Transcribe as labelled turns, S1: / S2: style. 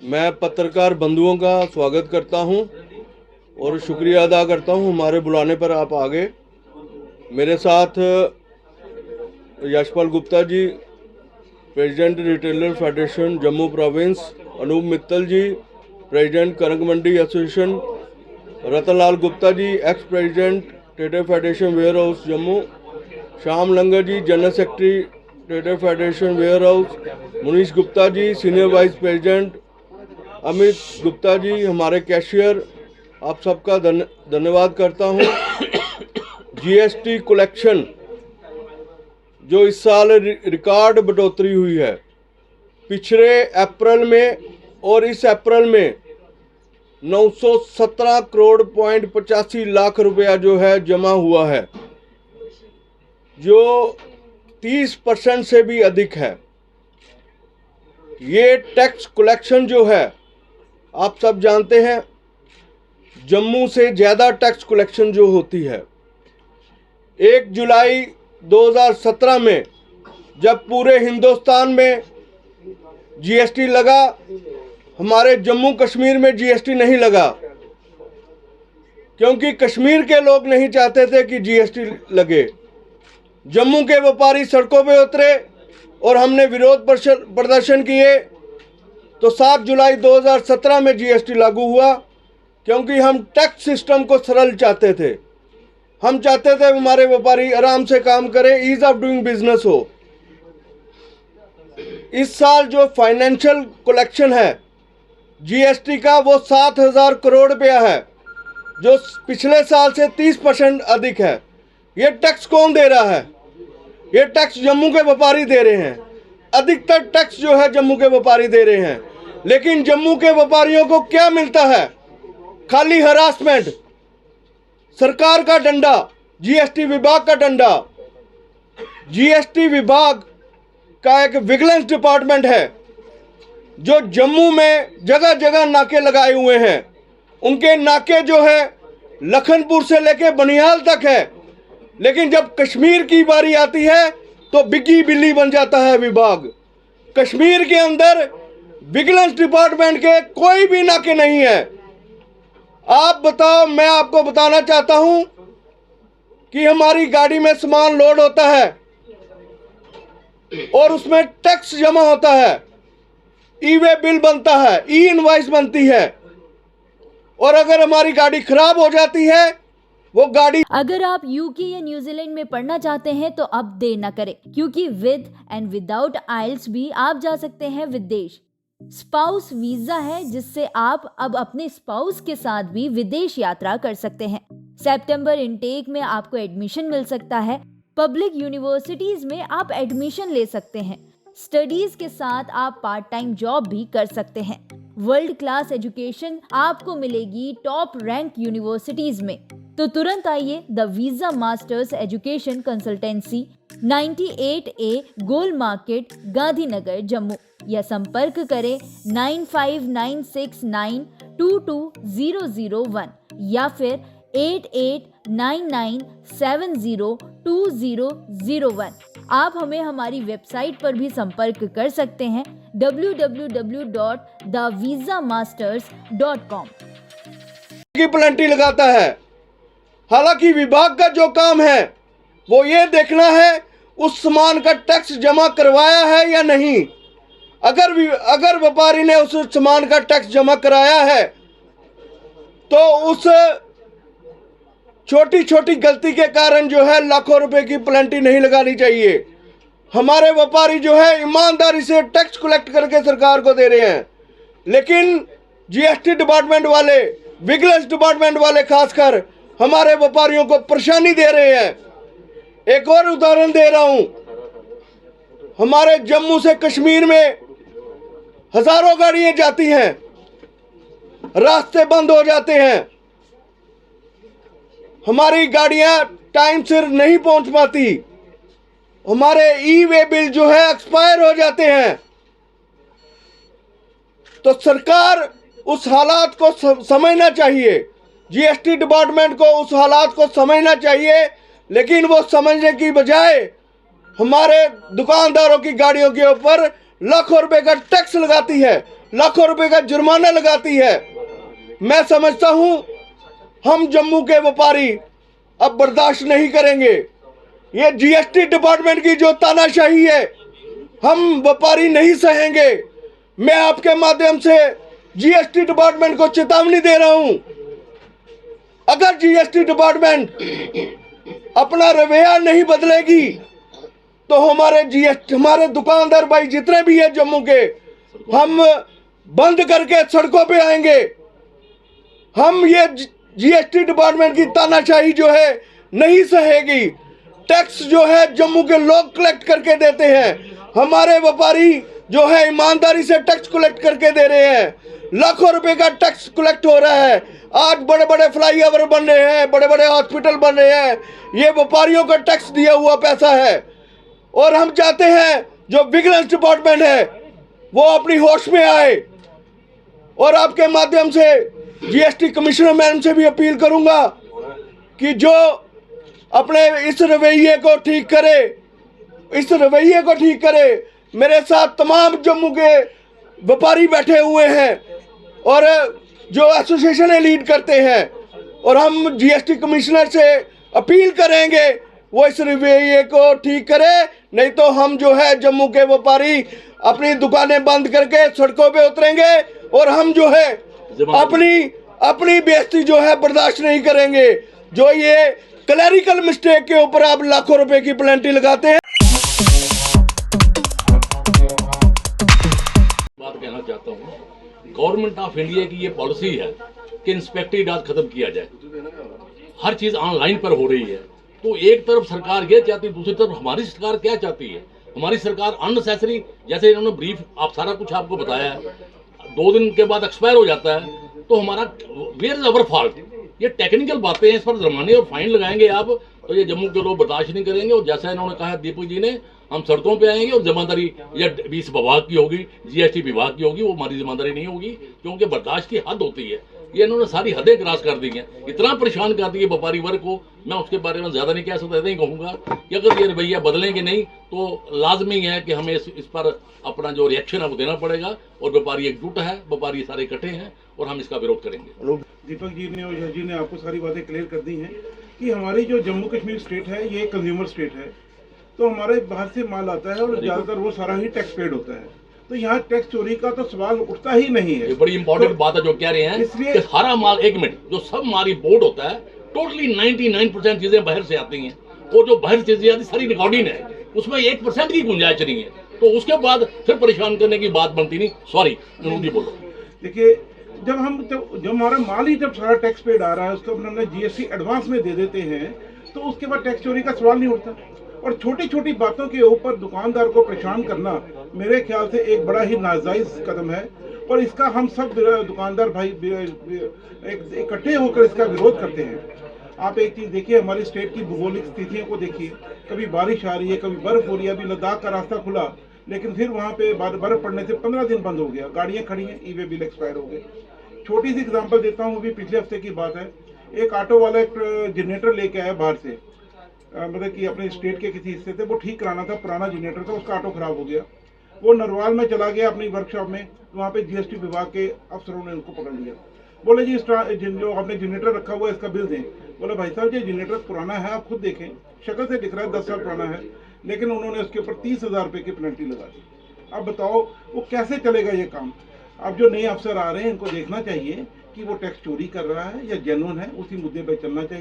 S1: मैं पत्रकार बंधुओं का स्वागत करता हूं और शुक्रिया अदा करता हूं हमारे बुलाने पर आप आ गए। मेरे साथ Yashpal Gupta ji, president retailer federation Jammu province, Anoop Mittal ji, president Kanak Mandi association, Ratanlal Gupta ji, ex president trader federation warehouse Jammu, Shyam Langar ji, general secretary trader federation warehouse, Munish Gupta ji, senior vice president, Amit Gupta ji, हमारे कैशियर, आप सबका धन्यवाद करता हूं। जीएसटी कलेक्शन जो इस साल रिकॉर्ड बढ़ोतरी हुई है, पिछले अप्रैल में और इस अप्रैल में 917 करोड़ पॉइंट 85 लाख रुपया जो है जमा हुआ है, जो 30% से भी अधिक है। ये टैक्स कलेक्शन जो है, आप सब जानते हैं, जम्मू से ज़्यादा टैक्स कलेक्शन जो होती है। 1 जुलाई 2017 में जब पूरे हिंदुस्तान में जीएसटी लगा, हमारे जम्मू कश्मीर में जीएसटी नहीं लगा, क्योंकि कश्मीर के लोग नहीं चाहते थे कि जीएसटी लगे। जम्मू के व्यापारी सड़कों पे उतरे और हमने विरोध प्रदर्शन किए, तो 7 जुलाई 2017 में जीएसटी लागू हुआ, क्योंकि हम टैक्स सिस्टम को सरल चाहते थे। हम चाहते थे हमारे व्यापारी आराम से काम करें, ईज ऑफ डूइंग बिजनेस हो। इस साल जो फाइनेंशियल कलेक्शन है जीएसटी का, वो 7,000 करोड़ रुपया है, जो पिछले साल से 30% अधिक है। ये टैक्स कौन दे रहा है? ये टैक्स जम्मू के व्यापारी दे रहे हैं। अधिकतर टैक्स जो है जम्मू के व्यापारी दे रहे हैं, लेकिन जम्मू के व्यापारियों को क्या मिलता है? खाली हरासमेंट, सरकार का डंडा, जीएसटी विभाग का डंडा। जीएसटी विभाग का एक विजिलेंस डिपार्टमेंट है जो जम्मू में जगह जगह नाके लगाए हुए हैं। उनके नाके जो है लखनपुर से लेके बनिहाल तक है, लेकिन जब कश्मीर की बारी आती है तो बिग्गी बिल्ली बन जाता है विभाग। कश्मीर के अंदर विजिलेंस डिपार्टमेंट के कोई भी नाके नहीं है। आप बताओ, मैं आपको बताना चाहता हूं कि हमारी गाड़ी में सामान लोड होता है और उसमें टैक्स जमा होता है, ई वे बिल बनता है, ई इनवॉइस बनती है, और अगर हमारी गाड़ी खराब हो जाती है, वो गाड़ी।
S2: अगर आप यूके या न्यूजीलैंड में पढ़ना चाहते हैं तो अब देर न करें, क्योंकि विद एंड विदाउट आइल्स भी आप जा सकते हैं विदेश। स्पाउस वीजा है, जिससे आप अब अपने स्पाउस के साथ भी विदेश यात्रा कर सकते हैं। सितंबर इनटेक में आपको एडमिशन मिल सकता है। पब्लिक यूनिवर्सिटीज में आप एडमिशन ले सकते हैं। स्टडीज के साथ आप पार्ट टाइम जॉब भी कर सकते हैं। वर्ल्ड क्लास एजुकेशन आपको मिलेगी टॉप रैंक यूनिवर्सिटीज में। तो तुरंत आइए the visa masters education consultancy, 98A goal market, Gandhinagar, Jammu, या संपर्क करें 9596922001 या फिर 8899702001। आप हमें हमारी वेबसाइट पर भी संपर्क कर सकते हैं www.thevisamasters.com।
S1: की प्लेंटी लगाता है। हालांकि विभाग का जो काम है वो ये देखना है उस सामान का टैक्स जमा करवाया है या नहीं। अगर व्यापारी ने उस सामान का टैक्स जमा कराया है तो उस छोटी छोटी गलती के कारण जो है लाखों रुपए की प्लेंटी नहीं लगानी चाहिए। हमारे व्यापारी जो है ईमानदारी से टैक्स कलेक्ट करके सरकार को दे रहे हैं, लेकिन जीएसटी डिपार्टमेंट वाले, विजिलेंस डिपार्टमेंट वाले खासकर हमारे व्यापारियों को परेशानी दे रहे हैं। एक और उदाहरण दे रहा हूं, हमारे जम्मू से कश्मीर में हजारों गाड़ियां जाती हैं, रास्ते बंद हो जाते हैं, हमारी गाड़ियां टाइम सिर नहीं पहुंच पाती, हमारे ई वे बिल जो है एक्सपायर हो जाते हैं। तो सरकार उस हालात को समझना चाहिए, जीएसटी डिपार्टमेंट को उस हालात को समझना चाहिए, लेकिन वो समझने की बजाय हमारे दुकानदारों की गाड़ियों के ऊपर लाखों रुपए का टैक्स लगाती है लाखों रुपए का जुर्माना लगाती है। मैं समझता हूं हम जम्मू के व्यापारी अब बर्दाश्त नहीं करेंगे। ये जीएसटी डिपार्टमेंट की जो तानाशाही है हम व्यापारी नहीं सहेंगे। मैं आपके माध्यम से जीएसटी डिपार्टमेंट को चेतावनी दे रहा हूं, अगर जीएसटी डिपार्टमेंट अपना रवैया नहीं बदलेगी तो हमारे दुकानदार भाई जितने भी है जम्मू के, हम बंद करके सड़कों पे आएंगे। हम ये जीएसटी डिपार्टमेंट की तानाशाही जो है नहीं सहेगी। टैक्स जो है जम्मू के लोग कलेक्ट करके देते हैं, हमारे व्यापारी जो है ईमानदारी से टैक्स कलेक्ट करके दे रहे हैं। लाखों रुपए का टैक्स कलेक्ट हो रहा है। आज बड़े बड़े फ्लाईओवर बन रहे हैं, बड़े बड़े हॉस्पिटल बन रहे हैं, ये व्यापारियों का टैक्स दिया हुआ पैसा है। और हम चाहते हैं जो विजिलेंस डिपार्टमेंट है वो अपनी होश में आए। और आपके माध्यम से जीएसटी कमिश्नर मैडम से भी अपील करूंगा कि जो अपने इस रवैये को ठीक करे। मेरे साथ तमाम जम्मू के व्यापारी बैठे हुए हैं और जो एसोसिएशन लीड करते हैं, और हम जीएसटी कमिश्नर से अपील करेंगे वो इस रवैये को ठीक करे, नहीं तो हम जो है जम्मू के व्यापारी अपनी दुकानें बंद करके सड़कों पे उतरेंगे और हम जो है अपनी बेइज्जती जो है बर्दाश्त नहीं करेंगे। जो ये क्लैरिकल मिस्टेक के ऊपर आप लाखों रुपए की पेनल्टी लगाते हैं।
S3: बात कहना चाहता हूँ, गवर्नमेंट ऑफ इंडिया की ये पॉलिसी है कि इंस्पेक्टरेट राज खत्म किया जाए। हर चीज ऑनलाइन पर हो रही है, तो एक तरफ सरकार ये चाहती है, दूसरी तरफ हमारी सरकार क्या चाहती है। हमारी सरकार अननेसेसरी, जैसे इन्होंने ब्रीफ आप सारा कुछ आपको बताया है, 2 दिन के बाद एक्सपायर हो जाता है, तो हमारा वेयर इज अवर फॉल्ट। ये टेक्निकल बातें हैं, इस पर जुर्माने और फाइन लगाएंगे आप, तो ये जम्मू के लोग बर्दाश्त नहीं करेंगे। और जैसा इन्होंने कहा दीपक जी ने, हम सड़कों पे आएंगे और जिम्मेदारी या 20 विभाग की होगी, जीएसटी विभाग की होगी, वो हमारी जिम्मेदारी नहीं होगी, क्योंकि बर्दाश्त की हद होती है। ये इन्होंने सारी हदें क्रॉस कर दी हैं, इतना परेशान कर दिए व्यापारी वर्ग को। मैं उसके बारे में ज्यादा नहीं कह सकता, इतना ही कहूंगा कि अगर ये रवैया बदलेंगे नहीं तो लाजमी है कि हमें इस पर अपना जो रिएक्शन है वो देना पड़ेगा। और व्यापारी एकजुट है, व्यापारी सारे इकट्ठे हैं और हम इसका विरोध करेंगे।
S4: दीपक जी ने और यश जी ने आपको सारी बातें क्लियर कर दी हैं कि हमारी जो जम्मू कश्मीर स्टेट है ये कंज्यूमर स्टेट है, तो हमारे बाहर से माल आता है और ज्यादातर वो सारा ही टैक्स पेड होता है, तो यहाँ टैक्स चोरी का तो सवाल उठता ही नहीं है।
S3: ये बड़ी इंपॉर्टेंट बात है जो कह रहे हैं,
S4: इसलिए
S3: कि सारा माल, एक मिनट, जो सब हमारी बोर्ड होता है, टोटली 99% चीजें बाहर से आती हैं, और जो बाहर से चीजें आती सारी रिकॉर्डिंग है, उसमें 1% की गुंजाइश नहीं है, तो उसके बाद फिर परेशान करने की बात बनती नहीं। सॉरी, बोलो।
S4: देखिए, जब हमारा माल ही जब सारा टैक्स पेड आ रहा है, उसको हमने जीएसटी एडवांस में दे देते हैं, तो उसके बाद टैक्स चोरी का सवाल नहीं उठता। और छोटी छोटी बातों के ऊपर दुकानदार को परेशान करना मेरे ख्याल से एक बड़ा ही नाजायज कदम है, और इसका हम सब दुकानदार भाई इकट्ठे होकर इसका विरोध करते हैं। आप एक चीज देखिए, हमारी स्टेट की भौगोलिक स्थितियों को देखिए, कभी बारिश आ रही है, कभी बर्फ हो रही है। अभी लद्दाख का रास्ता खुला, लेकिन फिर वहाँ पे बर्फ पड़ने से 15 दिन बंद हो गया, गाड़ियाँ खड़ी हैं, ई वे बिल एक्सपायर हो गए। छोटी सी एग्जांपल देता हूँ, अभी पिछले हफ्ते की बात है, एक ऑटो वाला एक जनरेटर लेके आया बाहर से, मतलब कि अपने स्टेट के किसी हिस्से से, वो ठीक कराना था, पुराना जनरेटर था, उसका ऑटो खराब हो गया। वो नरवाल में चला गया अपनी वर्कशॉप में, तो वहाँ पे जीएसटी विभाग के अफसरों ने उनको पकड़ लिया। बोले जी जो आपने जनरेटर रखा हुआ है इसका बिल दें। बोले भाई साहब ये जनरेटर पुराना है, आप खुद देखें, शक्ल से दिख रहा है 10 साल पुराना है, लेकिन उन्होंने उसके ऊपर 30,000 रुपये की पेनल्टी लगा दी। अब बताओ वो कैसे चलेगा ये काम। अब जो नए अफसर आ रहे हैं इनको देखना चाहिए कि वो टैक्स चोरी कर रहा है या जेन्युइन है, उसी मुद्दे पर चलना चाहिए।